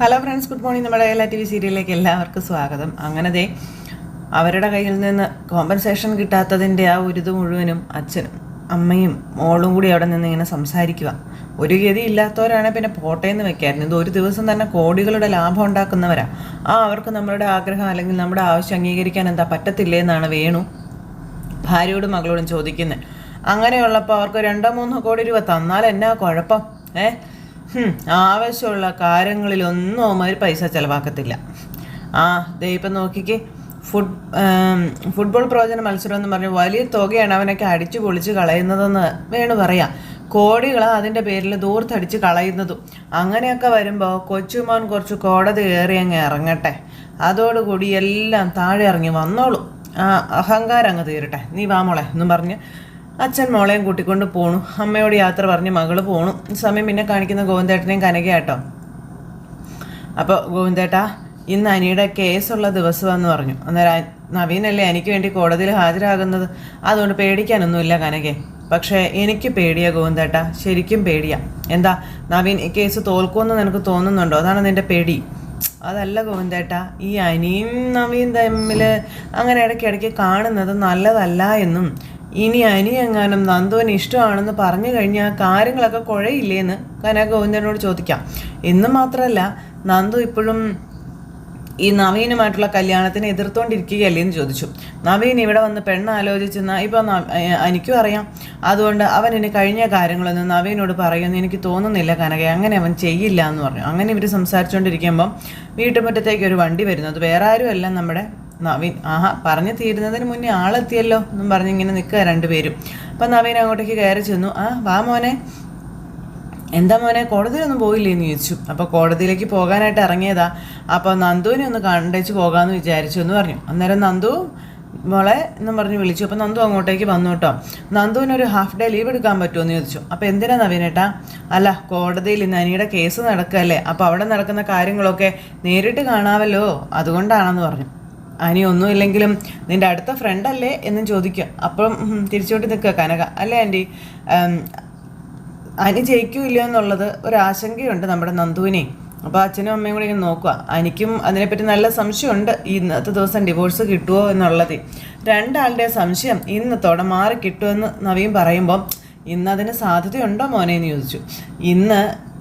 Hello friends, good morning. നമ്മുടെ എല്ലാ TV സീരിയലിലേക്ക് എല്ലാവർക്കും സ്വാഗതം. അങ്ങനെ അവരുടെ കയ്യിൽ നിന്ന് കോമ്പൻസേഷൻ കിട്ടാത്തതിൻ്റെ ആ ഒരു ഇത് മുഴുവനും അച്ഛനും അമ്മയും മോളും കൂടി അവിടെ നിന്ന് ഇങ്ങനെ സംസാരിക്കുക. ഒരു ഗതി ഇല്ലാത്തവരാണ് പിന്നെ പോട്ടേന്ന് വെക്കായിരുന്നു. ഇത് ഒരു ദിവസം തന്നെ കോടികളുടെ ലാഭം ഉണ്ടാക്കുന്നവരാ. അവർക്ക് നമ്മളുടെ ആഗ്രഹം അല്ലെങ്കിൽ നമ്മുടെ ആവശ്യം അംഗീകരിക്കാൻ എന്താ പറ്റത്തില്ലേ എന്നാണ് വേണു ഭാര്യയോടും മകളോടും ചോദിക്കുന്നത്. അങ്ങനെയുള്ളപ്പോൾ അവർക്ക് 2-3 കോടി രൂപ തന്നാൽ എന്നാ കുഴപ്പം? ആവശ്യമുള്ള കാര്യങ്ങളിലൊന്നും അവന്മാർ പൈസ ചിലവാക്കത്തില്ല. ഇപ്പം നോക്കിക്കേ, ഫുട്ബോൾ പ്രവചന മത്സരം എന്ന് പറഞ്ഞ് വലിയ തുകയാണ് അവനൊക്കെ അടിച്ചു പൊളിച്ച് കളയുന്നതെന്ന് വേണു പറയാം. കോടികളാണ് അതിൻ്റെ പേരിൽ ദൂർത്തടിച്ച് കളയുന്നതും. അങ്ങനെയൊക്കെ വരുമ്പോൾ കൊച്ചുമോൻ കുറച്ച് കോടതി കയറി അങ്ങ് ഇറങ്ങട്ടെ, അതോടുകൂടി എല്ലാം താഴെ ഇറങ്ങി വന്നോളൂ. അഹങ്കാരം അങ്ങ് തീരട്ടെ, നീ വാ മോളെ എന്നും പറഞ്ഞ് അച്ഛൻ മോളെയും കൂട്ടിക്കൊണ്ട് പോണു. അമ്മയോട് യാത്ര പറഞ്ഞ് മകള് പോണു. സമയം പിന്നെ കാണിക്കുന്ന ഗോവിന്ദേട്ടനെയും കനകയാട്ടോ. അപ്പോൾ ഗോവിന്ദേട്ടാ, ഇന്ന് അനിയുടെ കേസുള്ള ദിവസമാണെന്ന് പറഞ്ഞു. അന്നേരം നവീനല്ലേ എനിക്ക് വേണ്ടി കോടതിയിൽ ഹാജരാകുന്നത്, അതുകൊണ്ട് പേടിക്കാനൊന്നുമില്ല കനകെ. പക്ഷേ എനിക്ക് പേടിയാ ഗോവിന്ദേട്ടാ, ശരിക്കും പേടിയാ. എന്താ നവീൻ ഈ കേസ് തോൽക്കുമെന്ന് നിനക്ക് തോന്നുന്നുണ്ടോ? അതാണ് നിൻ്റെ പേടി? അതല്ല ഗോവിന്ദേട്ടാ, ഈ അനിയും നവീൻ തമ്മിൽ അങ്ങനെ ഇടയ്ക്കിടയ്ക്ക് കാണുന്നത് നല്ലതല്ല എന്നും ഇനി അനി എങ്ങാനും നന്ദുവിന് ഇഷ്ടമാണെന്ന് പറഞ്ഞു കഴിഞ്ഞാൽ കാര്യങ്ങളൊക്കെ കുഴയില്ലേന്ന് കനക ഗോവിന്ദനോട് ചോദിക്കാം. എന്ന് മാത്രമല്ല, നന്ദു ഇപ്പോഴും ഈ നവീനുമായിട്ടുള്ള കല്യാണത്തിന് എതിർത്തുകൊണ്ടിരിക്കുകയല്ലേ എന്ന് ചോദിച്ചു. നവീൻ ഇവിടെ വന്ന് പെണ്ണ് ആലോചിച്ചെന്ന ഇപ്പം എനിക്കും അറിയാം. അതുകൊണ്ട് അവൻ ഇനി കഴിഞ്ഞ കാര്യങ്ങളൊന്നും നവീനോട് പറയുമെന്ന് എനിക്ക് തോന്നുന്നില്ല കനക. അങ്ങനെ അവൻ ചെയ്യില്ല എന്ന് പറഞ്ഞു. അങ്ങനെ ഇവർ സംസാരിച്ചുകൊണ്ടിരിക്കുമ്പം വീട്ടുമുറ്റത്തേക്ക് ഒരു വണ്ടി വരുന്നു. അത് വേറെ ആരുമല്ല, നമ്മുടെ നവീൻ. പറഞ്ഞു തീരുന്നതിന് മുന്നേ ആളെത്തിയല്ലോ എന്നും പറഞ്ഞിങ്ങനെ നിൽക്കുക രണ്ടുപേരും. അപ്പം നവീൻ അങ്ങോട്ടേക്ക് കയറി ചെന്നു. വാ മോനെ. എന്താ മോനെ, കോടതിയിലൊന്നും പോയില്ലേ എന്ന് ചോദിച്ചു. അപ്പോൾ കോടതിയിലേക്ക് പോകാനായിട്ട് ഇറങ്ങിയതാ. അപ്പോൾ നന്ദുവിനെ ഒന്ന് കണ്ടേച്ച് പോകാമെന്ന് വിചാരിച്ചു എന്ന് പറഞ്ഞു. അന്നേരം നന്ദു മോളെ എന്നും പറഞ്ഞ് വിളിച്ചു. അപ്പോൾ നന്ദു അങ്ങോട്ടേക്ക് വന്നു കേട്ടോ. നന്ദുവിനൊരു ഹാഫ് ഡേ ലീവ് എടുക്കാൻ പറ്റുമോ എന്ന് ചോദിച്ചു. അപ്പോൾ എന്തിനാ നവീനേട്ടാ? അല്ല, കോടതിയിൽ ഇന്ന് അനിയുടെ കേസ് നടക്കുകയല്ലേ, അപ്പോൾ അവിടെ നടക്കുന്ന കാര്യങ്ങളൊക്കെ നേരിട്ട് കാണാമല്ലോ, അതുകൊണ്ടാണെന്ന് പറഞ്ഞു. അനി ഒന്നുമില്ലെങ്കിലും നിൻ്റെ അടുത്ത ഫ്രണ്ടല്ലേ എന്നും ചോദിക്കുക. അപ്പം തിരിച്ചോട്ട് നിൽക്കുക കനക. അല്ലേ ആൻറ്റി, അനി ജയിക്കൂല്ലോ എന്നുള്ളത് ഒരാശങ്കയുണ്ട് നമ്മുടെ നന്ദുവിനെ. അപ്പോൾ അച്ഛനും അമ്മയും കൂടി ഇങ്ങനെ നോക്കുക. എനിക്കും അതിനെപ്പറ്റി നല്ല സംശയമുണ്ട്, ഇന്നത്തെ ദിവസം ഡിവോഴ്സ് കിട്ടുമോ എന്നുള്ളത്. രണ്ടാളുടെ സംശയം ഇന്നത്തോടെ മാറി കിട്ടുമെന്ന് നവീൻ പറയുമ്പം ഇന്നതിന് സാധ്യതയുണ്ടോ മോനെ എന്ന് ചോദിച്ചു.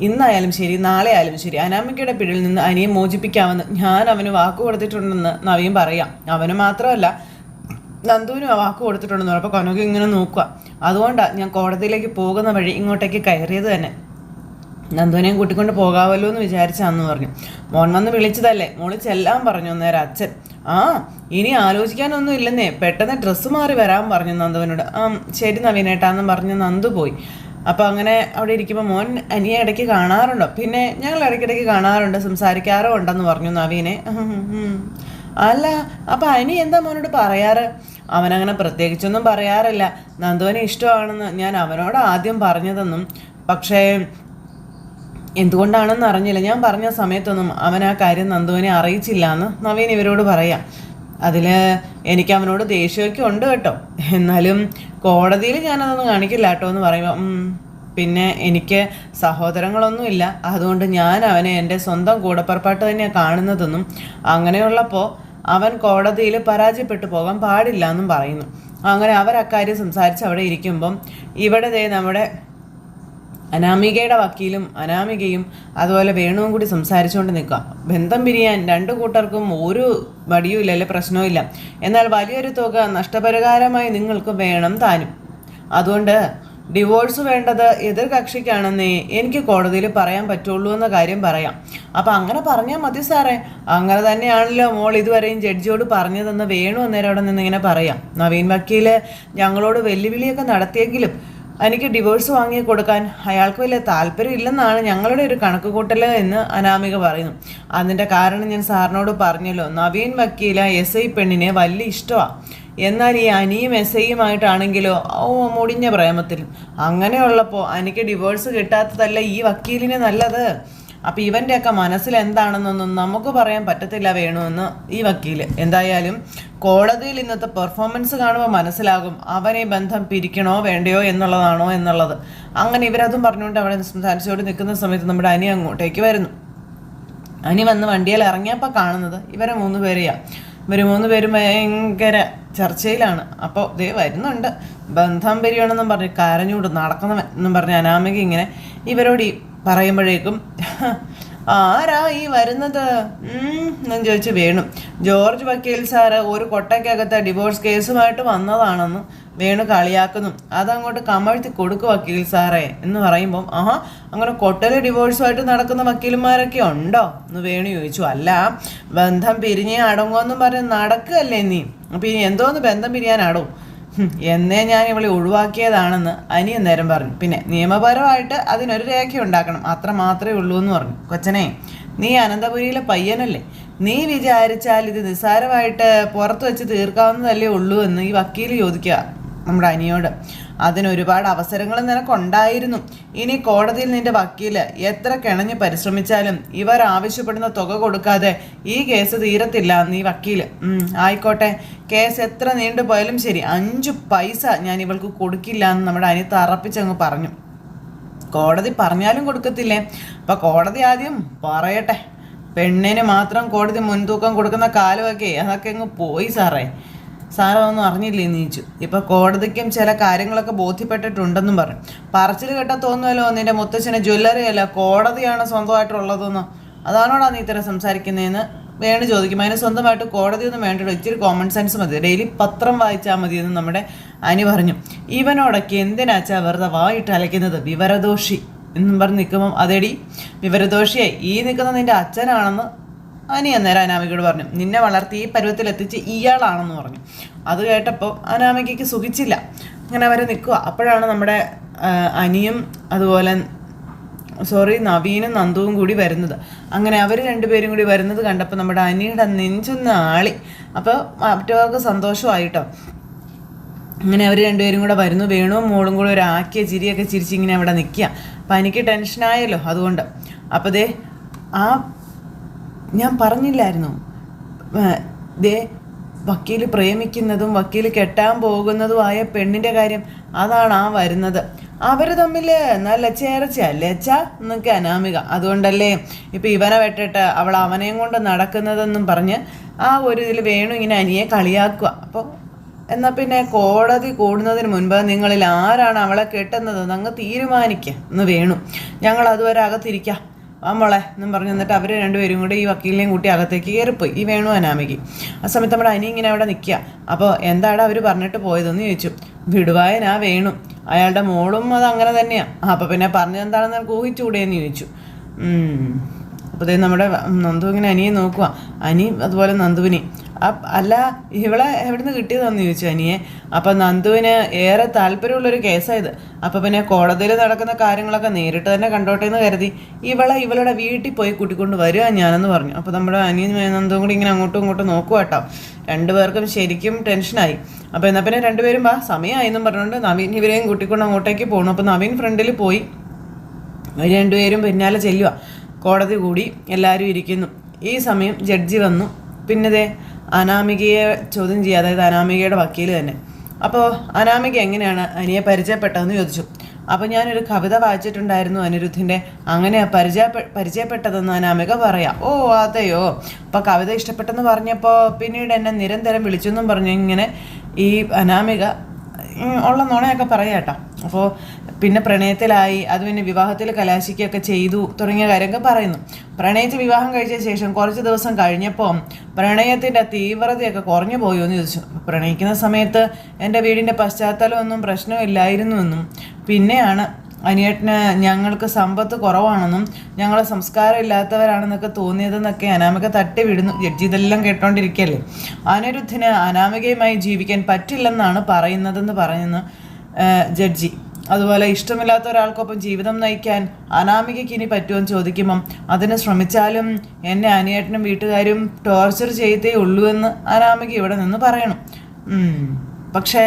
ഇന്നായാലും ശരി, നാളെ ആയാലും ശരി, അനാമികയുടെ പിടിയിൽ നിന്ന് അനിയെ മോചിപ്പിക്കാമെന്ന് ഞാൻ അവന് വാക്ക് കൊടുത്തിട്ടുണ്ടെന്ന് നവീൻ പറയാം. അവന് മാത്രമല്ല നന്ദുവിനും ആ വാക്ക് കൊടുത്തിട്ടുണ്ടെന്ന് പറഞ്ഞപ്പോൾ കനക ഇങ്ങനെ നോക്കുക. അതുകൊണ്ടാണ് ഞാൻ കോടതിയിലേക്ക് പോകുന്ന വഴി ഇങ്ങോട്ടേക്ക് കയറിയത് തന്നെ. നന്ദുവിനെയും കൂട്ടിക്കൊണ്ട് പോകാമല്ലോ എന്ന് വിചാരിച്ചാന്ന് പറഞ്ഞു. മോൻ വന്ന് വിളിച്ചതല്ലേ, മോള് ചെല്ലാൻ പറഞ്ഞു അന്നേരം അച്ഛൻ. ഇനി ആലോചിക്കാനൊന്നും ഇല്ലെന്നേ, പെട്ടെന്ന് ഡ്രസ്സ് മാറി വരാൻ പറഞ്ഞു നന്ദുവിനോട്. ശരി നവീനേട്ടാന്ന് പറഞ്ഞ് നന്ദു പോയി. അപ്പോൾ അങ്ങനെ അവിടെ ഇരിക്കുമ്പോൾ മോൻ അനിയെ ഇടയ്ക്ക് കാണാറുണ്ടോ? പിന്നെ ഞങ്ങൾ ഇടയ്ക്കിടയ്ക്ക് കാണാറുണ്ട്, സംസാരിക്കാറോ ഉണ്ടെന്ന് പറഞ്ഞു നവീനെ. അല്ല, അപ്പം അനി എന്താ മോനോട് പറയാറ്? അവനങ്ങനെ പ്രത്യേകിച്ചൊന്നും പറയാറില്ല. നന്ദുവിനെ ഇഷ്ടമാണെന്ന് ഞാൻ അവനോട് ആദ്യം പറഞ്ഞതെന്നും, പക്ഷേ എന്തുകൊണ്ടാണെന്ന് അറിഞ്ഞില്ല. ഞാൻ പറഞ്ഞ സമയത്തൊന്നും അവൻ ആ കാര്യം നന്ദുവിനെ അറിയിച്ചില്ല എന്ന് നവീൻ ഇവരോട് പറയാം. അതിൽ എനിക്ക് അവനോട് ദേഷ്യമൊക്കെ ഉണ്ട് കേട്ടോ, എന്നാലും കോടതിയിൽ ഞാനതൊന്നും കാണിക്കില്ല കേട്ടോ എന്ന് പറയുമ്പോൾ, പിന്നെ എനിക്ക് സഹോദരങ്ങളൊന്നുമില്ല, അതുകൊണ്ട് ഞാൻ അവനെ എൻ്റെ സ്വന്തം കൂടപ്പുറപ്പാട്ട് തന്നെയാണ് കാണുന്നതെന്നും, അങ്ങനെയുള്ളപ്പോൾ അവൻ കോടതിയിൽ പരാജയപ്പെട്ടു പോകാൻ പാടില്ല എന്നും പറയുന്നു. അങ്ങനെ അവരക്കാര്യം സംസാരിച്ച് അവിടെ ഇരിക്കുമ്പം ഇവിടെ നമ്മുടെ അനാമികയുടെ വക്കീലും അനാമികയും അതുപോലെ വേണുവും കൂടി സംസാരിച്ചുകൊണ്ട് നിൽക്കുക. ബന്ധം പിരിയാൻ രണ്ടു കൂട്ടർക്കും ഒരു മടിയും ഇല്ല, അല്ലെ പ്രശ്നവും ഇല്ല. എന്നാൽ വലിയൊരു തുക നഷ്ടപരിഹാരമായി നിങ്ങൾക്ക് വേണം താനും. അതുകൊണ്ട് ഡിവോഴ്സ് വേണ്ടത് എതിർ കക്ഷിക്കാണെന്നേ എനിക്ക് കോടതിയിൽ പറയാൻ പറ്റുള്ളൂ എന്ന കാര്യം പറയാം. അപ്പം അങ്ങനെ പറഞ്ഞാൽ മതി സാറേ. അങ്ങനെ തന്നെയാണല്ലോ മോൾ ഇതുവരെയും ജഡ്ജിയോട് പറഞ്ഞതെന്ന് വേണു അന്നേരം അവിടെ നിന്ന് ഇങ്ങനെ പറയാം. നവീൻ വക്കീൽ ഞങ്ങളോട് വെല്ലുവിളിയൊക്കെ നടത്തിയെങ്കിലും എനിക്ക് ഡിവോഴ്സ് വാങ്ങി കൊടുക്കാൻ അയാൾക്ക് വലിയ താല്പര്യം ഇല്ലെന്നാണ് ഞങ്ങളുടെ ഒരു കണക്കുകൂട്ടൽ എന്ന് അനാമിക പറയുന്നു. അതിൻ്റെ കാരണം ഞാൻ സാറിനോട് പറഞ്ഞല്ലോ, നവീൻ വക്കീല SI പെണ്ണിനെ വലിയ ഇഷ്ടമാണ്. എന്നാൽ ഈ അനിയും SIയുമായിട്ടാണെങ്കിലോ മുടിഞ്ഞ പ്രേമത്തിൽ. അങ്ങനെയുള്ളപ്പോൾ എനിക്ക് ഡിവോഴ്സ് കിട്ടാത്തതല്ല ഈ വക്കീലിന് നല്ലത്. അപ്പം ഇവൻ്റെയൊക്കെ മനസ്സിൽ എന്താണെന്നൊന്നും നമുക്ക് പറയാൻ പറ്റത്തില്ല വേണമെന്ന് ഈ വക്കീൽ. എന്തായാലും കോടതിയിൽ ഇന്നത്തെ പെർഫോമൻസ് കാണുമ്പോൾ മനസ്സിലാകും അവനെ ബന്ധം പിരിക്കണോ വേണ്ടയോ എന്നുള്ളത്. അങ്ങനെ ഇവരതും പറഞ്ഞുകൊണ്ട് അവിടെ സംസാരിച്ചുകൊണ്ട് നിൽക്കുന്ന സമയത്ത് നമ്മുടെ അനി അങ്ങോട്ടേക്ക് വരുന്നു. അനി വന്ന് വണ്ടിയിൽ ഇറങ്ങിയപ്പോൾ കാണുന്നത് ഇവരെ 3 പേരെയാ. ഇവർ 3 പേരും ഭയങ്കര ചർച്ചയിലാണ്. അപ്പോൾ ദേ വരുന്നുണ്ട് ബന്ധം പിരിയണമെന്നും പറഞ്ഞ് കരഞ്ഞൂട് നടക്കുന്നവൻ എന്നും പറഞ്ഞ് അനാമിക ഇങ്ങനെ ഇവരോട് പറയുമ്പോഴേക്കും ആരാ ഈ വരുന്നത് എന്നും ചോദിച്ച് വേണു. ജോർജ് വക്കീൽ സാറ് ഒരു കൊട്ടയ്ക്കകത്ത് ഡിവോഴ്സ് കേസുമായിട്ട് വന്നതാണെന്ന് വേണു കളിയാക്കുന്നു. അതങ്ങോട്ട് കമഴ്ത്തി കൊടുക്കും വക്കീൽ സാറേ എന്ന് പറയുമ്പം അങ്ങനെ കൊട്ടല് ഡിവോഴ്സുമായിട്ട് നടക്കുന്ന വക്കീലന്മാരൊക്കെ ഉണ്ടോ എന്ന് വേണു ചോദിച്ചു. അല്ല, ബന്ധം പിരിഞ്ഞേ അടങ്ങുമെന്നും പറഞ്ഞ് നടക്കുകയല്ലേ നീ, അപ്പം ഇനി എന്തോന്ന് ബന്ധം പിരിയാനാടോ എന്നേ ഞാൻ ഇവളെ ഒഴിവാക്കിയതാണെന്ന് അനിയൻ നേരം പറഞ്ഞു. പിന്നെ നിയമപരമായിട്ട് അതിനൊരു രേഖ ഉണ്ടാക്കണം, അത്ര മാത്രമേ ഉള്ളൂ എന്ന് പറഞ്ഞു. കൊച്ചനെ, നീ അനന്തപുരിയിലെ പയ്യനല്ലേ, നീ വിചാരിച്ചാൽ ഇത് നിസ്സാരമായിട്ട് പുറത്ത് വെച്ച് തീർക്കാവുന്നതല്ലേ ഉള്ളൂ എന്ന് ഈ വക്കീൽ ചോദിക്കുക നമ്മുടെ അനിയോട്. അതിനൊരുപാട് അവസരങ്ങൾ നിനക്കുണ്ടായിരുന്നു. ഇനി കോടതിയിൽ നിന്റെ വക്കീല് എത്ര കിണഞ്ഞ് പരിശ്രമിച്ചാലും ഇവർ ആവശ്യപ്പെടുന്ന തുക കൊടുക്കാതെ ഈ കേസ് തീരത്തില്ല നീ വക്കീല്. ആയിക്കോട്ടെ, കേസ് എത്ര നീണ്ടുപോയാലും ശരി, 5 പൈസ ഞാൻ ഇവൾക്ക് കൊടുക്കില്ല എന്ന് നമ്മുടെ അനി തറപ്പിച്ചങ്ങ് പറഞ്ഞു. കോടതി പറഞ്ഞാലും കൊടുക്കത്തില്ലേ? അപ്പം കോടതി ആദ്യം പറയട്ടെ. പെണ്ണിന് മാത്രം കോടതി മുൻതൂക്കം കൊടുക്കുന്ന കാലമൊക്കെ അതൊക്കെ അങ്ങ് പോയി സാറേ. സാറൊന്നും അറിഞ്ഞില്ലേ നീച്ചു. ഇപ്പം കോടതിക്കും ചില കാര്യങ്ങളൊക്കെ ബോധ്യപ്പെട്ടിട്ടുണ്ടെന്നും പറഞ്ഞു. പറച്ചിൽ കേട്ടാൽ തോന്നുമല്ലോ നിന്റെ മുത്തച്ഛന് ജ്വല്ലറി അല്ല കോടതിയാണ് സ്വന്തമായിട്ടുള്ളതെന്ന്. അതാണോടാ നീ ഇത്തരം സംസാരിക്കുന്നതെന്ന് വേണു ചോദിക്കും. അതിന് സ്വന്തമായിട്ട് കോടതിയൊന്നും വേണ്ടല്ലോ, ഇച്ചിരി കോമൺ സെൻസ് മതി, ഡെയിലി പത്രം വായിച്ചാൽ മതി എന്ന് നമ്മുടെ അനി പറഞ്ഞു. ഇവനോടൊക്കെ എന്തിനാച്ചാ വെറുതെ വായിട്ട് അലയ്ക്കുന്നത്, വിവരദോഷി എന്നും പറഞ്ഞ് നിൽക്കുമ്പം അതെടി വിവരദോഷിയായി ഈ നിൽക്കുന്ന നിന്റെ അച്ഛനാണെന്ന് അനി അന്നേരം അനാമികയോട് പറഞ്ഞു. നിന്നെ വളർത്തി ഈ പരുവത്തിലെത്തിച്ച് ഇയാളാണെന്ന് പറഞ്ഞു. അത് കേട്ടപ്പോൾ അനാമികയ്ക്ക് സുഖിച്ചില്ല. അങ്ങനെ അവരെ നിൽക്കുക. അപ്പോഴാണ് നമ്മുടെ അനിയും അതുപോലെ നവീനും നന്ദുവും കൂടി വരുന്നത്. അങ്ങനെ അവർ 2 പേരും കൂടി വരുന്നത് കണ്ടപ്പോൾ നമ്മുടെ അനിയുടെ നെഞ്ചൊന്ന് ആളി. അപ്പോൾ മറ്റവർക്ക് സന്തോഷമായിട്ടോ. അങ്ങനെ അവർ 2 പേരും കൂടെ വരുന്നു. വേണുവും മോളും കൂടെ ഒരു ആക്കിയ ചിരിയൊക്കെ ചിരിച്ചിങ്ങനെ അവിടെ നിൽക്കുക. അപ്പം എനിക്ക് ടെൻഷനായല്ലോ അതുകൊണ്ട്. അപ്പോൾ ദേ ഞാൻ പറഞ്ഞില്ലായിരുന്നു ദേ വക്കീൽ പ്രേമിക്കുന്നതും വക്കീൽ കെട്ടാൻ പോകുന്നതുമായ പെണ്ണിൻ്റെ കാര്യം, അതാണ് വരുന്നത്. അവർ തമ്മിൽ നല്ല ചേർച്ചയല്ലേച്ചാ എന്നൊക്കെ അനാമിക. അതുകൊണ്ടല്ലേ ഇപ്പം ഇവനെ വെട്ടിട്ട് അവൾ അവനെയും കൊണ്ട് നടക്കുന്നതെന്നും പറഞ്ഞ് ഒരു ഇതിൽ വേണു ഇങ്ങനെ അനിയെ കളിയാക്കുക. അപ്പോൾ എന്നാൽ പിന്നെ കോടതി കൂടുന്നതിന് മുൻപ് നിങ്ങളിൽ ആരാണ് അവളെ കെട്ടുന്നതെന്ന് അങ്ങ് തീരുമാനിക്കുക എന്ന് വേണു. ഞങ്ങൾ അതുവരെ അകത്തിരിക്കാം മോളെ എന്നും പറഞ്ഞു. എന്നിട്ട് അവർ 2 പേരും കൂടി ഈ വക്കീലിനെയും കൂട്ടി അകത്തേക്ക് കയറിപ്പോയി, ഈ വേണു അനാമിക്ക്. ആ സമയത്ത് നമ്മുടെ അനി ഇങ്ങനെ അവിടെ നിൽക്കുക. അപ്പോൾ എന്താണ് അവർ പറഞ്ഞിട്ട് പോയതെന്ന് ചോദിച്ചു. വിടുവായനാ വേണു, അയാളുടെ മോളും അത് അങ്ങനെ തന്നെയാണ്. അപ്പോൾ പിന്നെ പറഞ്ഞതെന്താണെന്ന് എനിക്ക് ഊഹിച്ചുകൂടെയെന്ന് ചോദിച്ചു. അപ്പോൾ നമ്മുടെ നന്ദു ഇങ്ങനെ അനിയെ നോക്കുക. അനി അതുപോലെ നന്ദുവിനെ. അല്ല ഇവളെ എവിടെ നിന്ന് കിട്ടിയതെന്ന് ചോദിച്ചു അനിയെ. അപ്പം നന്ദുവിന് ഏറെ താല്പര്യമുള്ളൊരു കേസായത്. അപ്പം പിന്നെ കോടതിയിൽ നടക്കുന്ന കാര്യങ്ങളൊക്കെ നേരിട്ട് തന്നെ കണ്ടോട്ടെ എന്ന് കരുതി ഇവളുടെ വീട്ടിൽ പോയി കൂട്ടിക്കൊണ്ട് വരിക ഞാനെന്ന് പറഞ്ഞു. അപ്പോൾ നമ്മുടെ അനിയും നന്ദുവും കൂടി ഇങ്ങനെ അങ്ങോട്ടും ഇങ്ങോട്ടും നോക്കുക കേട്ടോ. 2 പേർക്കും ശരിക്കും ടെൻഷനായി. അപ്പോൾ എന്നാൽ പിന്നെ 2 പേരും സമയമായി എന്നും പറഞ്ഞുകൊണ്ട് നവീൻ ഇവരെയും കൂട്ടിക്കൊണ്ട് അങ്ങോട്ടേക്ക് പോകണം. അപ്പോൾ നവീൻ ഫ്രണ്ടിൽ പോയി, 2 പേരും പിന്നാലെ ചെല്ലുക. കോടതി കൂടി എല്ലാവരും ഇരിക്കുന്നു. ഈ സമയം ജഡ്ജി വന്നു. പിന്നെ അനാമികയെ ചോദ്യം ചെയ്യുക, അതായത് അനാമികയുടെ വക്കീൽ തന്നെ. അപ്പോൾ അനാമിക എങ്ങനെയാണ് അനിയെ പരിചയപ്പെട്ടതെന്ന് ചോദിച്ചു. അപ്പോൾ ഞാനൊരു കവിത വായിച്ചിട്ടുണ്ടായിരുന്നു അനിരുദ്ധിൻ്റെ, അങ്ങനെ പരിചയപ്പെട്ടതെന്ന് അനാമിക പറയാം. ഓ അതെയോ. അപ്പോൾ കവിത ഇഷ്ടപ്പെട്ടെന്ന് പറഞ്ഞപ്പോൾ പിന്നീട് എന്നെ നിരന്തരം വിളിച്ചെന്നും പറഞ്ഞു ഇങ്ങനെ ഈ അനാമിക ഉള്ള നുണയൊക്കെ പറയാം കേട്ടോ. അപ്പോൾ പിന്നെ പ്രണയത്തിലായി, അത് പിന്നെ വിവാഹത്തിൽ കലാശിക്കുകയൊക്കെ ചെയ്തു തുടങ്ങിയ കാര്യമൊക്കെ പറയുന്നു. പ്രണയിച്ച് വിവാഹം കഴിച്ച ശേഷം കുറച്ച് ദിവസം കഴിഞ്ഞപ്പോൾ പ്രണയത്തിൻ്റെ തീവ്രതയൊക്കെ കുറഞ്ഞു പോയോ എന്ന് ചോദിച്ചു. പ്രണയിക്കുന്ന സമയത്ത് എൻ്റെ വീടിൻ്റെ പശ്ചാത്തലമൊന്നും പ്രശ്നമില്ലായിരുന്നുവെന്നും പിന്നെയാണ് അനിയേട്ടന് ഞങ്ങൾക്ക് സമ്പത്ത് കുറവാണെന്നും ഞങ്ങൾ സംസ്കാരം ഇല്ലാത്തവരാണെന്നൊക്കെ തോന്നിയതെന്നൊക്കെ അനാമിക തട്ടി വിടുന്നു. ജഡ്ജി ഇതെല്ലാം കേട്ടോണ്ടിരിക്കുകയല്ലേ. അനിരുദ്ധിന് അനാമികയുമായി ജീവിക്കാൻ പറ്റില്ലെന്നാണ് പറയുന്നതെന്ന് പറയുന്നു ജഡ്ജി. അതുപോലെ ഇഷ്ടമില്ലാത്ത ഒരാൾക്കൊപ്പം ജീവിതം നയിക്കാൻ അനാമികയ്ക്ക് ഇനി പറ്റുമെന്ന് ചോദിക്കുമ്പം അതിന് ശ്രമിച്ചാലും എന്നെ അനിയേട്ടനും വീട്ടുകാരും ടോർച്ചർ ചെയ്തേ ഉള്ളൂ എന്ന് അനാമിക ഇവിടെ നിന്ന് പറയണം. പക്ഷേ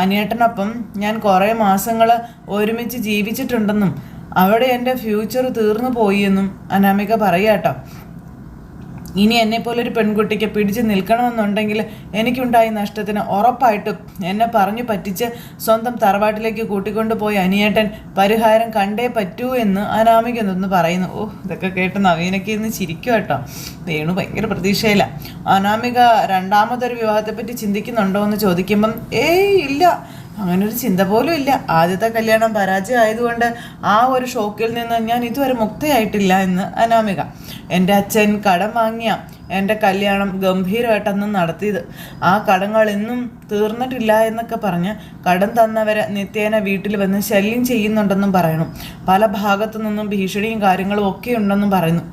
അനിയേട്ടനൊപ്പം ഞാൻ കുറേ മാസങ്ങൾ ഒരുമിച്ച് ജീവിച്ചിട്ടുണ്ടെന്നും അവിടെ എൻ്റെ ഫ്യൂച്ചർ തീർന്നു പോയി എന്നും അനാമിക പറയാട്ടോ. ഇനി എന്നെപ്പോലൊരു പെൺകുട്ടിക്ക് പിടിച്ച് നിൽക്കണമെന്നുണ്ടെങ്കിൽ എനിക്കുണ്ടായ നഷ്ടത്തിന് ഉറപ്പായിട്ടും എന്നെ പറഞ്ഞു പറ്റിച്ച് സ്വന്തം തറവാട്ടിലേക്ക് കൂട്ടിക്കൊണ്ടു പോയി അനിയേട്ടൻ പരിഹാരം കണ്ടേ പറ്റൂ എന്ന് അനാമിക എന്നൊന്ന് പറയുന്നു. ഇതൊക്കെ കേട്ട് നവീനയ്ക്ക് ഇന്ന് ചിരിക്കും കേട്ടോ. വേണു ഭയങ്കര പ്രതീക്ഷയില്ല. അനാമിക രണ്ടാമതൊരു വിവാഹത്തെപ്പറ്റി ചിന്തിക്കുന്നുണ്ടോ എന്ന് ചോദിക്കുമ്പം ഇല്ല, അങ്ങനൊരു ചിന്ത പോലും ഇല്ല. ആദ്യത്തെ കല്യാണം പരാജയമായതുകൊണ്ട് ആ ഒരു ഷോക്കിൽ നിന്ന് ഞാൻ ഇതുവരെ മുക്തയായിട്ടില്ല എന്ന് അനാമിക. എൻ്റെ അച്ഛൻ കടം വാങ്ങിയ എൻ്റെ കല്യാണം ഗംഭീരമായിട്ടന്ന് നടത്തിയത്. ആ കടങ്ങൾ ഇന്നും തീർന്നിട്ടില്ല എന്നൊക്കെ പറഞ്ഞ് കടം തന്നവരെ നിത്യേന വീട്ടിൽ വന്ന് ശല്യം ചെയ്യുന്നുണ്ടെന്നും പറയണം. പല ഭാഗത്തു നിന്നും ഭീഷണിയും കാര്യങ്ങളും ഒക്കെ ഉണ്ടെന്നും പറയുന്നു.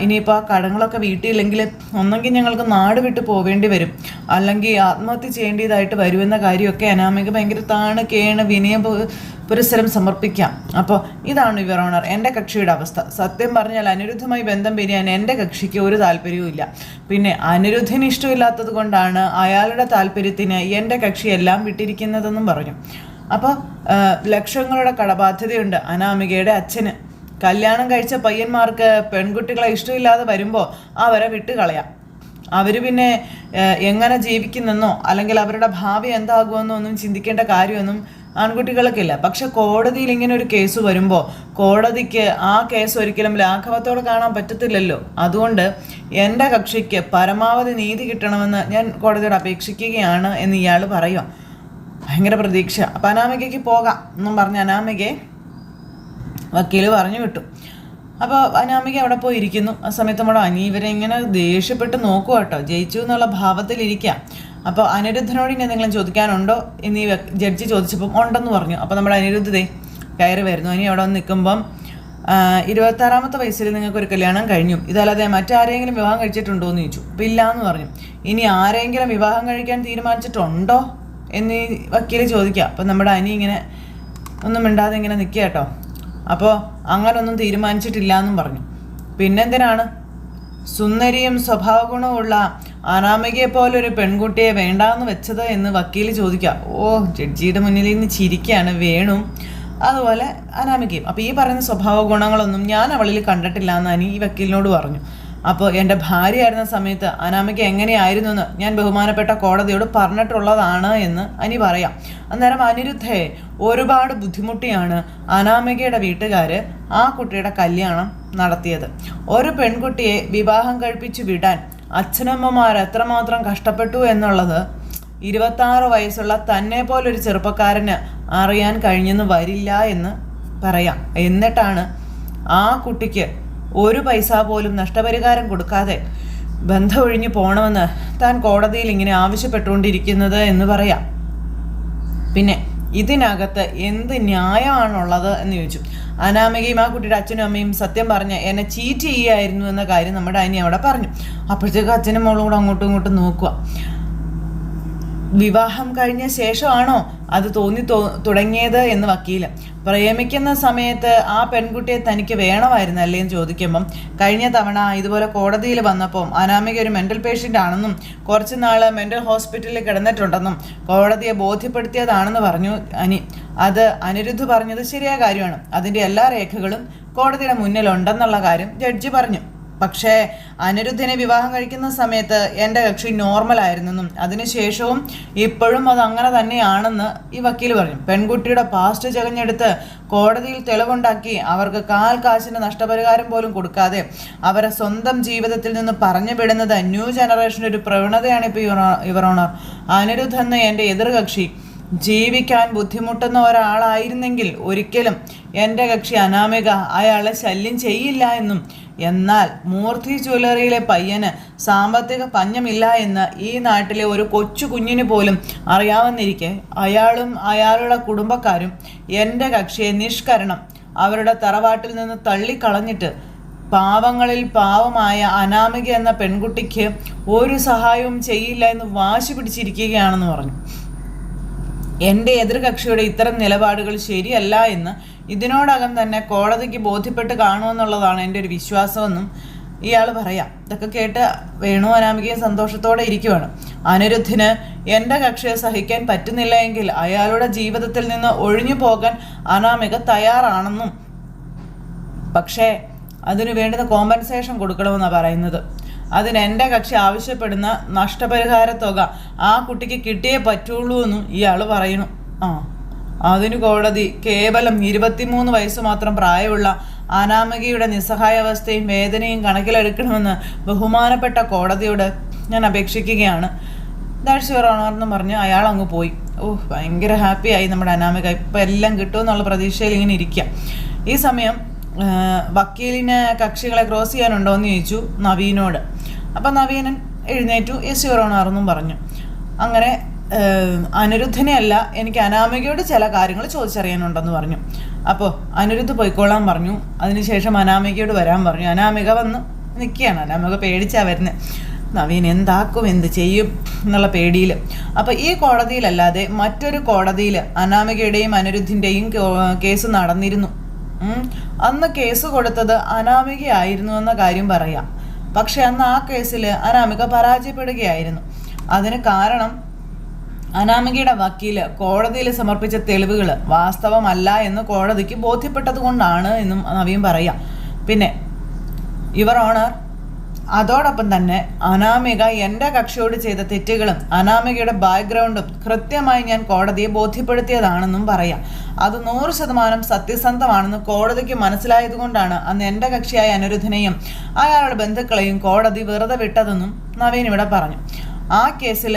ഇനിയിപ്പോൾ ആ കടങ്ങളൊക്കെ വീട്ടിയില്ലെങ്കിൽ ഒന്നെങ്കിൽ ഞങ്ങൾക്ക് നാട് വിട്ട് പോവേണ്ടി വരും, അല്ലെങ്കിൽ ആത്മഹത്യ ചെയ്യേണ്ടതായിട്ട് വരുമെന്ന കാര്യമൊക്കെ അനാമിക ഭയങ്കര കേണ് വിനയ പുരസ്സരം സമർപ്പിക്കാം. അപ്പോൾ ഇതാണ് യുവർ ഓണർ എൻ്റെ കക്ഷിയുടെ അവസ്ഥ. സത്യം പറഞ്ഞാൽ അനിരുദ്ധമായി ബന്ധം പിരിയാൻ എൻ്റെ കക്ഷിക്ക് ഒരു താല്പര്യവും ഇല്ല. പിന്നെ അനിരുദ്ധന് ഇഷ്ടമില്ലാത്തത് കൊണ്ടാണ് അയാളുടെ താല്പര്യത്തിന് എൻ്റെ കക്ഷിയെല്ലാം വിട്ടിരിക്കുന്നതെന്നും പറഞ്ഞു. അപ്പോൾ ലക്ഷങ്ങളുടെ കടബാധ്യതയുണ്ട് അനാമികയുടെ അച്ഛന്. കല്യാണം കഴിച്ച പയ്യന്മാർക്ക് പെൺകുട്ടികളെ ഇഷ്ടമില്ലാതെ വരുമ്പോൾ അവരെ വിട്ടുകളയാം. അവർ പിന്നെ എങ്ങനെ ജീവിക്കുന്നെന്നോ അല്ലെങ്കിൽ അവരുടെ ഭാവി എന്താകുമെന്നോ ഒന്നും ചിന്തിക്കേണ്ട കാര്യമൊന്നും ആൺകുട്ടികൾക്കില്ല. പക്ഷെ കോടതിയിൽ ഇങ്ങനെ ഒരു കേസ് വരുമ്പോൾ കോടതിക്ക് ആ കേസ് ഒരിക്കലും ലാഘവത്തോടെ കാണാൻ പറ്റത്തില്ലല്ലോ. അതുകൊണ്ട് എൻ്റെ കക്ഷിക്ക് പരമാവധി നീതി കിട്ടണമെന്ന് ഞാൻ കോടതിയോട് അപേക്ഷിക്കുകയാണ് എന്ന് ഇയാൾ പറയുക. ഭയങ്കര പ്രതീക്ഷ. അപ്പം അനാമികയ്ക്ക് പോകാം എന്നും പറഞ്ഞ് അനാമികയെ വക്കീൽ പറഞ്ഞു വിട്ടു. അപ്പോൾ അനാമിക അവിടെ പോയി ഇരിക്കുന്നു. ആ സമയത്ത് നമ്മുടെ ഇവരെ ഇങ്ങനെ ദേഷ്യപ്പെട്ട് നോക്കുക കേട്ടോ. ജയിച്ചു എന്നുള്ള ഭാവത്തിലിരിക്കാം. അപ്പോൾ അനിരുദ്ധനോട് ഇനി എന്തെങ്കിലും ചോദിക്കാനുണ്ടോ എന്ന് ഈ ജഡ്ജി ചോദിച്ചപ്പം ഉണ്ടെന്ന് പറഞ്ഞു. അപ്പോൾ നമ്മുടെ അനിരുദ്ധതേ കയറി വരുന്നു. ഇനി അവിടെ വന്ന് നിൽക്കുമ്പം 26ാമത്തെ വയസ്സിൽ നിങ്ങൾക്കൊരു കല്യാണം കഴിഞ്ഞു, ഇതല്ലാതെ മറ്റാരെങ്കിലും വിവാഹം കഴിച്ചിട്ടുണ്ടോ എന്ന് ചോദിച്ചു. അപ്പോൾ ഇല്ല എന്ന് പറഞ്ഞു. ഇനി ആരെങ്കിലും വിവാഹം കഴിക്കാൻ തീരുമാനിച്ചിട്ടുണ്ടോ എന്ന് ഈ വക്കീൽ ചോദിക്കുക. അപ്പം നമ്മുടെ അനി ഇങ്ങനെ ഒന്നും മിണ്ടാതെ ഇങ്ങനെ നിൽക്കുക കേട്ടോ. അപ്പോൾ അങ്ങനൊന്നും തീരുമാനിച്ചിട്ടില്ല എന്നും പറഞ്ഞു. പിന്നെന്തിനാണ് സുന്ദരിയും സ്വഭാവ ഗുണമുള്ള അനാമികയെ പോലൊരു പെൺകുട്ടിയെ വേണ്ടാന്ന് വെച്ചത് എന്ന് വക്കീൽ ചോദിക്കുക. ജഡ്ജിയുടെ മുന്നിൽ നിന്ന് ചിരിക്കുകയാണ് വേണു, അതുപോലെ അനാമികയും. അപ്പോൾ ഈ പറയുന്ന സ്വഭാവ ഗുണങ്ങളൊന്നും ഞാൻ അവളിൽ കണ്ടിട്ടില്ല എന്ന് അനി ഈ വക്കീലിനോട് പറഞ്ഞു. അപ്പോൾ എൻ്റെ ഭാര്യയായിരുന്ന സമയത്ത് അനാമിക എങ്ങനെയായിരുന്നു എന്ന് ഞാൻ ബഹുമാനപ്പെട്ട കോടതിയോട് പറഞ്ഞിട്ടുള്ളതാണ് എന്ന് അനി പറയാം. അന്നേരം അനിരുദ്ധയെ ഒരുപാട് ബുദ്ധിമുട്ടിയാണ് അനാമികയുടെ വീട്ടുകാർ ആ കുട്ടിയുടെ കല്യാണം നടത്തിയത്. ഒരു പെൺകുട്ടിയെ വിവാഹം കഴിപ്പിച്ചു വിടാൻ അച്ഛനമ്മമാർ എത്രമാത്രം കഷ്ടപ്പെട്ടു എന്നുള്ളത് 26 വയസ്സുള്ള തന്നെ പോലൊരു ചെറുപ്പക്കാരന് അറിയാൻ കഴിഞ്ഞെന്ന് വരില്ല എന്ന് പറയാം. എന്നിട്ടാണ് ആ കുട്ടിക്ക് ഒരു പൈസ പോലും നഷ്ടപരിഹാരം കൊടുക്കാതെ ബന്ധം ഒഴിഞ്ഞു പോകണമെന്ന് താൻ കോടതിയിൽ ഇങ്ങനെ ആവശ്യപ്പെട്ടുകൊണ്ടിരിക്കുന്നത് എന്ന് പറയാം. പിന്നെ ഇതിനകത്ത് എന്ത് ന്യായമാണുള്ളത് എന്ന് ചോദിച്ചു. അനാമികയും ആ കുട്ടിയുടെ അച്ഛനും അമ്മയും സത്യം പറഞ്ഞ് എന്നെ ചീറ്റ് ചെയ്യുകയായിരുന്നു എന്ന കാര്യം നമ്മുടെ അനി അവിടെ പറഞ്ഞു. അപ്പോഴത്തേക്കും അച്ഛനും മോളും കൂടെ അങ്ങോട്ടും ഇങ്ങോട്ടും നോക്കുക. വിവാഹം കഴിഞ്ഞ ശേഷമാണോ അത് തുടങ്ങിയത് എന്ന് വക്കീല്. പ്രേമിക്കുന്ന സമയത്ത് ആ പെൺകുട്ടിയെ തനിക്ക് വേണമായിരുന്നല്ലേ എന്ന് ചോദിക്കുമ്പം കഴിഞ്ഞ തവണ ഇതുപോലെ കോടതിയിൽ വന്നപ്പോൾ അനാമിക ഒരു മെൻ്റൽ പേഷ്യൻ്റ് ആണെന്നും കുറച്ച് നാൾ മെൻ്റൽ ഹോസ്പിറ്റലിൽ കിടന്നിട്ടുണ്ടെന്നും കോടതിയെ ബോധ്യപ്പെടുത്തിയതാണെന്ന് പറഞ്ഞു അനി. അത് അനിരുദ്ധ് പറഞ്ഞത് ശരിയായ കാര്യമാണ്. അതിൻ്റെ എല്ലാ രേഖകളും കോടതിയുടെ മുന്നിലുണ്ടെന്നുള്ള കാര്യം ജഡ്ജി പറഞ്ഞു. പക്ഷേ അനിരുദ്ധിനെ വിവാഹം കഴിക്കുന്ന സമയത്ത് എൻ്റെ കക്ഷി നോർമലായിരുന്നെന്നും അതിനുശേഷവും ഇപ്പോഴും അത് അങ്ങനെ തന്നെയാണെന്ന് ഈ വക്കീൽ പറഞ്ഞു. പെൺകുട്ടിയുടെ പാസ്റ്റ് ചകഞ്ഞെടുത്ത് കോടതിയിൽ തെളിവുണ്ടാക്കി അവർക്ക് കാശിന് നഷ്ടപരിഹാരം പോലും കൊടുക്കാതെ അവരെ സ്വന്തം ജീവിതത്തിൽ നിന്ന് പറഞ്ഞു വിടുന്നത് ന്യൂ ജനറേഷൻ്റെ ഒരു പ്രവണതയാണ് ഇപ്പോൾ യുവർ ഓണർ. അനിരുദ്ധ് എന്ന എൻ്റെ എതിർകക്ഷി ജീവിക്കാൻ ബുദ്ധിമുട്ടുന്ന ഒരാളായിരുന്നെങ്കിൽ ഒരിക്കലും എൻ്റെ കക്ഷി അനാമിക അയാളെ ശല്യം ചെയ്യില്ല എന്നും, എന്നാൽ മൂർത്തി ജ്വല്ലറിയിലെ പയ്യന് സാമ്പത്തിക പഞ്ഞമില്ല എന്ന് ഈ നാട്ടിലെ ഒരു കൊച്ചു കുഞ്ഞിന് പോലും അറിയാവുന്നിരിക്കെ അയാളും അയാളുടെ കുടുംബക്കാരും എൻ്റെ കക്ഷിയെ നിഷ്കരണം അവരുടെ തറവാട്ടിൽ നിന്ന് തള്ളിക്കളഞ്ഞിട്ട് പാവങ്ങളിൽ പാവമായ അനാമിക എന്ന പെൺകുട്ടിക്ക് ഒരു സഹായവും ചെയ്യില്ല എന്ന് വാശി പിടിച്ചിരിക്കുകയാണെന്ന് പറഞ്ഞു. എൻ്റെ എതിർകക്ഷിയുടെ ഇത്തരം നിലപാടുകൾ ശരിയല്ല എന്ന് ഇതിനോടകം തന്നെ കോടതിക്ക് ബോധ്യപ്പെട്ട് കാണുമെന്നുള്ളതാണ് എൻ്റെ ഒരു വിശ്വാസമെന്നും ഇയാൾ പറയാം. ഇതൊക്കെ കേട്ട് വേണു അനാമികയും സന്തോഷത്തോടെ ഇരിക്കുവാണ്. അനിരുദ്ധിന് എൻ്റെ കക്ഷിയെ സഹിക്കാൻ പറ്റുന്നില്ല എങ്കിൽ അയാളുടെ ജീവിതത്തിൽ നിന്ന് ഒഴിഞ്ഞു പോകാൻ അനാമിക തയ്യാറാണെന്നും, പക്ഷേ അതിനു വേണ്ടുന്ന കോമ്പൻസേഷൻ കൊടുക്കണമെന്നാണ് പറയുന്നത്. അതിന് എൻ്റെ കക്ഷി ആവശ്യപ്പെടുന്ന നഷ്ടപരിഹാര തുക ആ കുട്ടിക്ക് കിട്ടിയേ പറ്റുള്ളൂ എന്നും ഇയാൾ പറയണു. അതിന് കോടതി കേവലം 23 വയസ്സ് മാത്രം പ്രായമുള്ള അനാമികയുടെ നിസ്സഹായാവസ്ഥയും വേദനയും കണക്കിലെടുക്കണമെന്ന് ബഹുമാനപ്പെട്ട കോടതിയോട് ഞാൻ അപേക്ഷിക്കുകയാണ്. ദാറ്റ്സ് യുവർ ഓണർ എന്ന് പറഞ്ഞ് അയാൾ അങ്ങ് പോയി. ഭയങ്കര ഹാപ്പിയായി നമ്മുടെ അനാമിക. ഇപ്പം എല്ലാം കിട്ടുമെന്നുള്ള പ്രതീക്ഷയിൽ ഇങ്ങനെ ഇരിക്കുക. ഈ സമയം വക്കീലിന് കക്ഷികളെ ക്രോസ് ചെയ്യാനുണ്ടോ എന്ന് ചോദിച്ചു നവീനോട്. അപ്പം നവീനൻ എഴുന്നേറ്റു യെസ് യുവർ ഓണർ എന്നും പറഞ്ഞു. അങ്ങനെ അനിരുദ്ധനെ അല്ല, എനിക്ക് അനാമികയോട് ചില കാര്യങ്ങൾ ചോദിച്ചറിയാനുണ്ടെന്ന് പറഞ്ഞു. അപ്പോൾ അനിരുദ്ധ് പോയിക്കോളാൻ പറഞ്ഞു. അതിനുശേഷം അനാമികയോട് വരാൻ പറഞ്ഞു. അനാമിക വന്ന് നിൽക്കുകയാണ്. അനാമിക പേടിച്ചാ വരുന്നത്. നവീൻ എന്താക്കും എന്ത് ചെയ്യും എന്നുള്ള പേടിയിൽ. അപ്പോൾ ഈ കോടതിയിലല്ലാതെ മറ്റൊരു കോടതിയിൽ അനാമികയുടെയും അനിരുദ്ധിൻ്റെയും കേസ് നടന്നിരുന്നു. അന്ന് കേസ് കൊടുത്തത് അനാമികയായിരുന്നു എന്ന കാര്യം പറയാം. പക്ഷെ അന്ന് ആ കേസിൽ അനാമിക പരാജയപ്പെടുകയായിരുന്നു. അതിന് കാരണം അനാമികയുടെ വക്കീല് കോടതിയിൽ സമർപ്പിച്ച തെളിവുകൾ വാസ്തവമല്ല എന്ന് കോടതിക്ക് ബോധ്യപ്പെട്ടത് കൊണ്ടാണ് എന്നും നവീൻ പറയാം. പിന്നെ യുവർ ഓണർ, അതോടൊപ്പം തന്നെ അനാമിക എൻ്റെ കക്ഷിയോട് ചെയ്ത തെറ്റുകളും അനാമികയുടെ ബാക്ക്ഗ്രൗണ്ടും കൃത്യമായി ഞാൻ കോടതിയെ ബോധ്യപ്പെടുത്തിയതാണെന്നും പറയാം. അത് 100% സത്യസന്ധമാണെന്ന് കോടതിക്ക് മനസ്സിലായതുകൊണ്ടാണ് അന്ന് എൻ്റെ കക്ഷിയായ അനിരുദ്ധനെയും അയാളുടെ ബന്ധുക്കളെയും കോടതി വെറുതെ വിട്ടതെന്നും നവീൻ ഇവിടെ പറഞ്ഞു. ആ കേസിൽ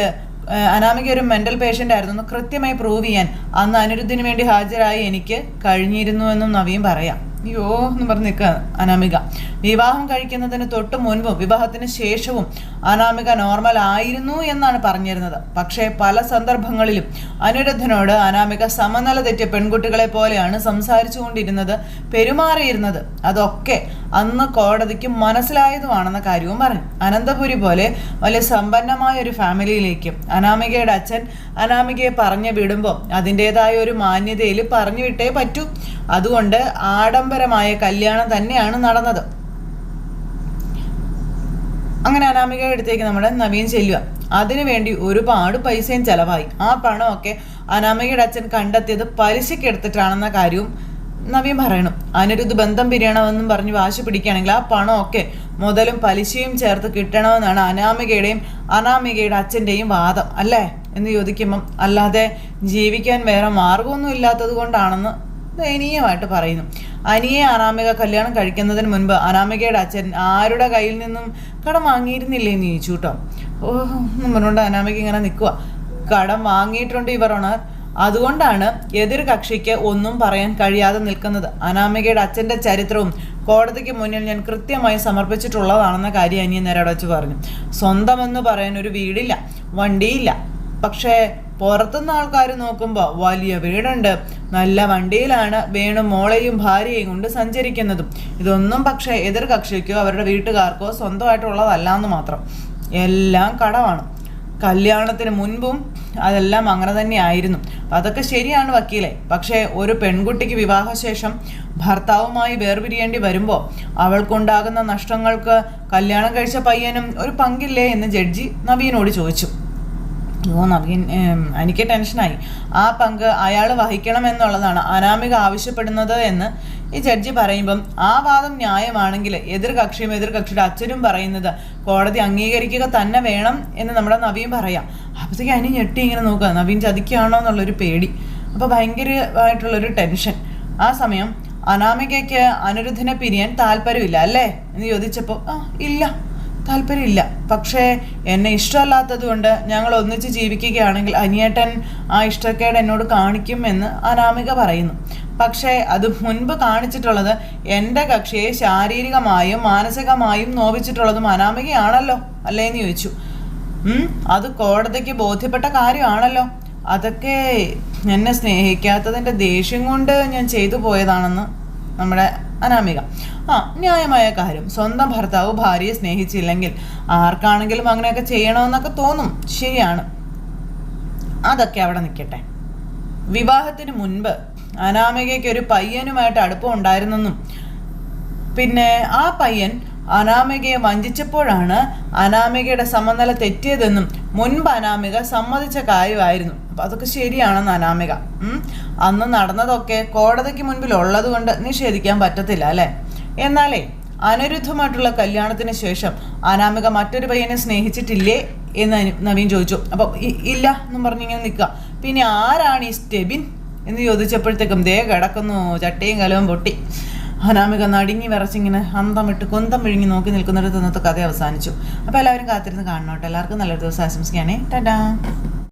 അനാമിക ഒരു മെൻ്റൽ പേഷ്യൻ്റ് ആയിരുന്നു കൃത്യമായി പ്രൂവ് ചെയ്യാൻ അന്ന് അനിരുദ്ധിന് വേണ്ടി ഹാജരായി എനിക്ക് കഴിഞ്ഞിരുന്നുവെന്നും നവീൻ പറയാം. അയ്യോ എന്ന് പറഞ്ഞ് നിൽക്കുക അനാമിക. വിവാഹം കഴിക്കുന്നതിന് തൊട്ട് മുൻപും വിവാഹത്തിന് ശേഷവും അനാമിക നോർമൽ ആയിരുന്നു എന്നാണ് പറഞ്ഞിരുന്നത്. പക്ഷേ പല സന്ദർഭങ്ങളിലും അനിരുദ്ധനോട് അനാമിക സമനില തെറ്റിയ പെൺകുട്ടികളെ പോലെയാണ് സംസാരിച്ചു കൊണ്ടിരുന്നത്, പെരുമാറിയിരുന്നത്. അതൊക്കെ അന്ന് കോടതിക്ക് മനസ്സിലായതുമാണെന്ന കാര്യവും പറഞ്ഞു. അനന്തപുരി പോലെ വലിയ സമ്പന്നമായ ഒരു ഫാമിലിയിലേക്ക് അനാമികയുടെ അച്ഛൻ അനാമികയെ പറഞ്ഞു വിടുമ്പോൾ അതിൻ്റെതായ ഒരു മാന്യതയിൽ പറഞ്ഞു വിട്ടേ പറ്റൂ. അതുകൊണ്ട് ആഡംബരമായ കല്യാണം തന്നെയാണ് നടന്നത്. അങ്ങനെ അനാമികയുടെ അടുത്തേക്ക് നമ്മുടെ നവീൻ ചെല്ലുക. അതിനുവേണ്ടി ഒരുപാട് പൈസയും ചെലവായി. ആ പണമൊക്കെ അനാമികയുടെ അച്ഛൻ കണ്ടെത്തിയത് പലിശയ്ക്ക് എടുത്തിട്ടാണെന്ന കാര്യവും നവീൻ പറയണം. അനിരുദ്ധ് ബന്ധം പിരിയണമെന്നും പറഞ്ഞ് വാശി പിടിക്കുകയാണെങ്കിൽ ആ പണമൊക്കെ മുതലും പലിശയും ചേർത്ത് കിട്ടണമെന്നാണ് അനാമികയുടെയും അനാമികയുടെ അച്ഛൻ്റെയും വാദം അല്ലേ എന്ന് ചോദിക്കുമ്പം അല്ലാതെ ജീവിക്കാൻ വേറെ മാർഗമൊന്നും ഇല്ലാത്തത് കൊണ്ടാണെന്ന് ദയനീയമായിട്ട് പറയുന്നു. അനിയെ അനാമിക കല്യാണം കഴിക്കുന്നതിന് മുൻപ് അനാമികയുടെ അച്ഛൻ ആരുടെ കയ്യിൽ നിന്നും കടം വാങ്ങിയിരുന്നില്ലേ എന്ന് ചോദിച്ചു കേട്ടോ. എന്നും പറഞ്ഞുകൊണ്ട് അനാമിക ഇങ്ങനെ നിൽക്കുക. കടം വാങ്ങിയിട്ടുണ്ട് യുവർ ഓണർ. അതുകൊണ്ടാണ് എതിർ കക്ഷിക്ക് ഒന്നും പറയാൻ കഴിയാതെ നിൽക്കുന്നത്. അനാമികയുടെ അച്ഛൻ്റെ ചരിത്രവും കോടതിക്ക് മുന്നിൽ ഞാൻ കൃത്യമായി സമർപ്പിച്ചിട്ടുള്ളതാണെന്ന കാര്യം അനിയൻ നേരെ വെച്ച് പറഞ്ഞു. സ്വന്തമെന്ന് പറയാൻ ഒരു വീടില്ല, വണ്ടിയില്ല. പക്ഷേ പുറത്തുനിന്ന് ആൾക്കാർ നോക്കുമ്പോൾ വലിയ വീടുണ്ട്, നല്ല വണ്ടിയിലാണ് വേണു മോളെയും ഭാര്യയെയും കൊണ്ട് സഞ്ചരിക്കുന്നതും. ഇതൊന്നും പക്ഷേ എതിർ കക്ഷിക്കോ അവരുടെ വീട്ടുകാർക്കോ സ്വന്തമായിട്ടുള്ളതല്ല എന്ന് മാത്രം. എല്ലാം കടമാണ്. കല്യാണത്തിന് മുൻപും അതെല്ലാം അങ്ങനെ തന്നെ ആയിരുന്നു. അതൊക്കെ ശരിയാണ് വക്കീലെ. പക്ഷേ ഒരു പെൺകുട്ടിക്ക് വിവാഹശേഷം ഭർത്താവുമായി വേർപിരിയേണ്ടി വരുമ്പോൾ അവൾക്കുണ്ടാകുന്ന നഷ്ടങ്ങൾക്ക് കല്യാണം കഴിച്ച പയ്യനും ഒരു പങ്കില്ലേ എന്ന് ജഡ്ജി നവീനോട് ചോദിച്ചു. നവീൻ എനിക്ക് ടെൻഷനായി. ആ പങ്ക് അയാൾ വഹിക്കണമെന്നുള്ളതാണ് അനാമിക ആവശ്യപ്പെടുന്നത് എന്ന് ഈ ജഡ്ജി പറയുമ്പം ആ വാദം ന്യായമാണെങ്കിൽ എതിർ കക്ഷിയുടെ അച്ഛനും പറയുന്നത് കോടതി അംഗീകരിക്കുക തന്നെ വേണം എന്ന് നമ്മുടെ നവീൻ പറയാം. അപ്പോഴത്തേക്ക് അതിന് ഞെട്ടി ഇങ്ങനെ നോക്കുക, നവീൻ ചതിക്കുകയാണോ എന്നുള്ളൊരു പേടി. അപ്പോൾ ഭയങ്കരമായിട്ടുള്ളൊരു ടെൻഷൻ. ആ സമയം അനാമികയ്ക്ക് അനിരുദ്ധനെ പിരിയാൻ താല്പര്യമില്ല അല്ലേ എന്ന് ചോദിച്ചപ്പോൾ ഇല്ല, താല്പര്യമില്ല. പക്ഷേ എന്നെ ഇഷ്ടമല്ലാത്തത് കൊണ്ട് ഞങ്ങൾ ഒന്നിച്ച് ജീവിക്കുകയാണെങ്കിൽ അനിയേട്ടൻ ആ ഇഷ്ടക്കേട് എന്നോട് കാണിക്കും എന്ന് അനാമിക പറയുന്നു. പക്ഷേ അത് മുൻപ് കാണിച്ചിട്ടുള്ളത് എൻ്റെ കക്ഷിയെ ശാരീരികമായും മാനസികമായും നോവിച്ചിട്ടുള്ളതും അനാമികയാണല്ലോ അല്ലേ എന്ന് ചോദിച്ചു. അത് കോടതിക്ക് ബോധ്യപ്പെട്ട കാര്യമാണല്ലോ. അതൊക്കെ എന്നെ സ്നേഹിക്കാത്തതിൻ്റെ ദേഷ്യം കൊണ്ട് ഞാൻ ചെയ്തു പോയതാണെന്ന് നമ്മുടെ അനാമിക. ന്യായമായ കാര്യം. സ്വന്തം ഭർത്താവ് ഭാര്യയെ സ്നേഹിച്ചില്ലെങ്കിൽ ആർക്കാണെങ്കിലും അങ്ങനെയൊക്കെ ചെയ്യണമെന്നൊക്കെ തോന്നും, ശരിയാണ്. അതൊക്കെ അവിടെ നിൽക്കട്ടെ. വിവാഹത്തിന് മുൻപ് അനാമികയ്ക്ക് ഒരു പയ്യനുമായിട്ട് അടുപ്പം ഉണ്ടായിരുന്നെന്നും പിന്നെ ആ പയ്യൻ അനാമികയെ വഞ്ചിച്ചപ്പോഴാണ് അനാമികയുടെ സമനില തെറ്റിയതെന്നും മുൻപ് അനാമിക സമ്മതിച്ച കാര്യമായിരുന്നു. അപ്പം അതൊക്കെ ശരിയാണെന്ന് അനാമിക. അന്ന് നടന്നതൊക്കെ കോടതിക്ക് മുൻപിൽ ഉള്ളത് കൊണ്ട് നിഷേധിക്കാൻ പറ്റത്തില്ല അല്ലേ. എന്നാലേ അനിരുദ്ധമായിട്ടുള്ള കല്യാണത്തിന് ശേഷം അനാമിക മറ്റൊരു പയ്യനെ സ്നേഹിച്ചിട്ടില്ലേ എന്ന് നവീൻ ചോദിച്ചു. അപ്പം ഇല്ല എന്നും പറഞ്ഞിങ്ങനെ നിൽക്കുക. പിന്നെ ആരാണ് ഈ സ്റ്റെബിൻ എന്ന് ചോദിച്ചപ്പോഴത്തേക്കും ദേ കിടക്കുന്നു, ചട്ടിയും കലവും പൊട്ടി. അനാമിക നടുങ്ങി വിറച്ചിങ്ങനെ അന്തം വിട്ട് കുന്തം വിഴുങ്ങി നോക്കി നിൽക്കുന്നിടത്ത് ഇന്നത്തെ കഥ അവസാനിച്ചു. അപ്പോൾ എല്ലാവരും കാത്തിരുന്ന് കാണണം കേട്ടോ. എല്ലാവർക്കും നല്ലൊരു ദിവസം ആശംസിക്കുകയാണേ. ടാറ്റാ.